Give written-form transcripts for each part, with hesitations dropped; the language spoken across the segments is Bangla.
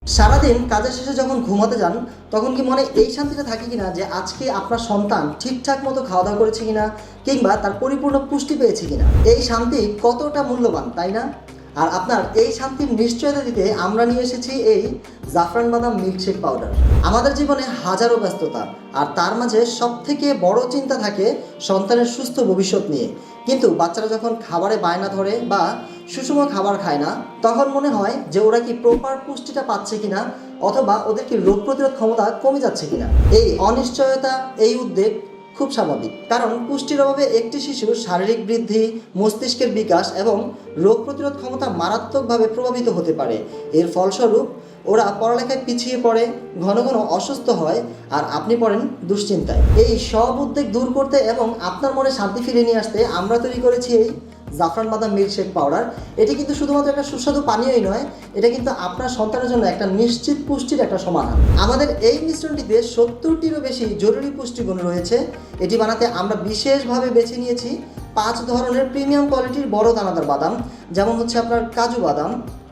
সারাদিন কাজের শেষে যখন ঘুমাতে যান তখন কি মনে এই শান্তিটা থাকে কিনা যে আজকে আপনার সন্তান ঠিকঠাক মতো খাওয়া দাওয়া করেছে কিনা কিংবা তার পরিপূর্ণ পুষ্টি পেয়েছে কিনা। এই শান্তি কতটা মূল্যবান, তাই না? আর আপনার এই শান্তির নিশ্চয়তা দিতে আমরা নিয়ে এসেছি এই জাফরান বাদাম মিল্কশেক পাউডার। আমাদের জীবনে হাজারো ব্যস্ততা, আর তার মাঝে সবথেকে বড় চিন্তা থাকে সন্তানের সুস্থ ভবিষ্যৎ নিয়ে। কিন্তু বাচ্চারা যখন খাবারে বায়না ধরে বা সুষম খাবার খায় না, তখন মনে হয় যে ওরা কি প্রপার পুষ্টিটা পাচ্ছে কিনা, অথবা ওদের কি রোগ প্রতিরোধ ক্ষমতা কমে যাচ্ছে কিনা। এই অনিশ্চয়তা, এই উদ্বেগ খুব স্বাভাবিক, কারণ পুষ্টির অভাবে একটি শিশুর শারীরিক বৃদ্ধি, মস্তিষ্কের বিকাশ এবং রোগ প্রতিরোধ ক্ষমতা মারাত্মকভাবে প্রভাবিত হতে পারে। এর ফলস্বরূপ ওরা পড়ালেখায় পিছিয়ে পড়ে, ঘন ঘন অসুস্থ হয়, আর আপনি পড়েন দুশ্চিন্তায়। এই সব উদ্বেগ দূর করতে এবং আপনার মনে শান্তি ফিরিয়ে নিয়ে আসতে আমরা তৈরি করেছি এই জাফরান বাদাম মিল্কশেক পাউডার। এটি কিন্তু শুধুমাত্র একটা সুস্বাদু পানীয়ই নয়, এটা কিন্তু আপনার সন্তানের জন্য একটা নিশ্চিত পুষ্টির একটা সমাধান। আমাদের এই মিশ্রণটিতে 70টিরও বেশি জরুরি পুষ্টিগুণ রয়েছে। এটি বানাতে আমরা বিশেষভাবে বেছে নিয়েছি 5 ধরনের প্রিমিয়াম কোয়ালিটির বড় দানাদার বাদাম, যেমন হচ্ছে আপনার কাজু বাদাম,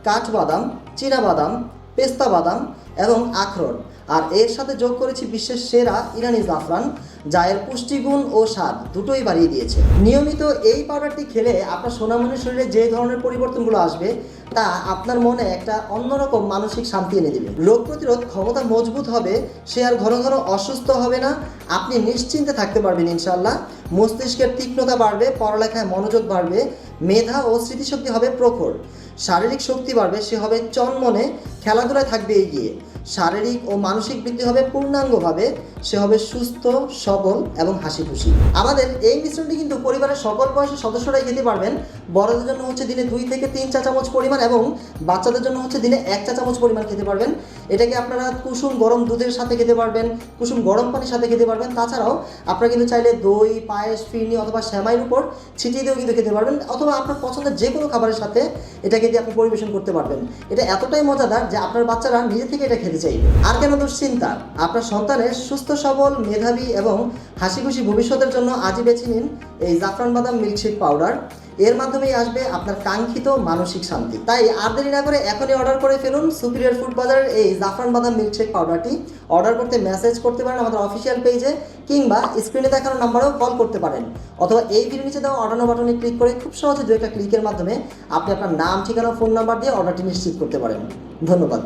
কাঠবাদাম, চীনা বাদাম, পেস্তা বাদাম এবং আখরোট। আর এর সাথে যোগ করেছি বিশ্বের সেরা ইরানি জাফরান, যা এর পুষ্টিগুণ ও স্বাদ দুটোই বাড়িয়ে দিয়েছে। নিয়মিত এই পাউডারটি খেলে আপনার সোনামণির শরীরে যে ধরনের পরিবর্তনগুলো আসবে তা আপনার মনে একটা অন্যরকম মানসিক শান্তি এনে দেবে। রোগ প্রতিরোধ ক্ষমতা মজবুত হবে, সে আর ঘন ঘন অসুস্থ হবে না, আপনি নিশ্চিন্তে থাকতে পারবেন ইনশাল্লাহ। মস্তিষ্কের তীক্ষ্ণতা বাড়বে, পড়ালেখায় মনোযোগ বাড়বে, মেধা ও স্মৃতিশক্তি হবে প্রখর, শারীরিক শক্তি বাড়বে, সে হবে চনমনে, খেলাধুলায় থাকবে এগিয়ে, শারীরিক ও মানসিক বৃদ্ধি হবে পূর্ণাঙ্গভাবে, সে হবে সুস্থ, সবল এবং হাসি খুশি। আমাদের এই মিশ্রণটি কিন্তু পরিবারের সকল বয়সের সদস্যরাই খেতে পারবেন। বড়দের জন্য হচ্ছে দিনে 2 থেকে 3 চা চামচ পরিমাণ এবং বাচ্চাদের জন্য হচ্ছে দিনে 1 চা চামচ পরিমাণ খেতে পারবেন। এটাকে আপনারা কুসুম গরম দুধের সাথে খেতে পারবেন, কুসুম গরম পানির সাথে খেতে পারবেন। তাছাড়াও আপনারা কিন্তু চাইলে দই, পায়েস, ফিরনি অথবা সেমাইয়ের উপর ছিটিয়ে দিয়েও কিন্তু খেতে পারবেন, অথবা আপনার পছন্দের যে কোনো খাবারের সাথে এটাকে দিয়ে আপনি পরিবেশন করতে পারবেন। এটা এতটাই মজাদার যে আপনার বাচ্চারা নিজে থেকে এটা খেতে চাইবে। আর কেন দুশ্চিন্তা? আপনার সন্তানের সুস্থ সবল, মেধাবী এবং হাসি খুশি ভবিষ্যতের জন্য আজই বেছে নিন এই জাফরান বাদাম মিল্কশেক পাউডার। এর মাধ্যমেই আসবে আপনার কাঙ্ক্ষিত মানসিক শান্তি। তাই আর দেরি না করে এখনই অর্ডার করে ফেলুন সুপিরিয়র ফুড বাজারের এই জাফরান বাদাম মিল্কশেক পাউডারটি। অর্ডার করতে মেসেজ করতে পারেন আমাদের অফিসিয়াল পেজে, কিংবা স্ক্রিনে দেখানো নাম্বারেও কল করতে পারেন, অথবা এই ভিডিওর নিচে দেওয়া অর্ডার বাটনে ক্লিক করে খুব সহজে 2 একটা ক্লিকের মাধ্যমে আপনি আপনার নাম, ঠিকানা, ফোন নাম্বার দিয়ে অর্ডারটি নিশ্চিত করতে পারেন। ধন্যবাদ।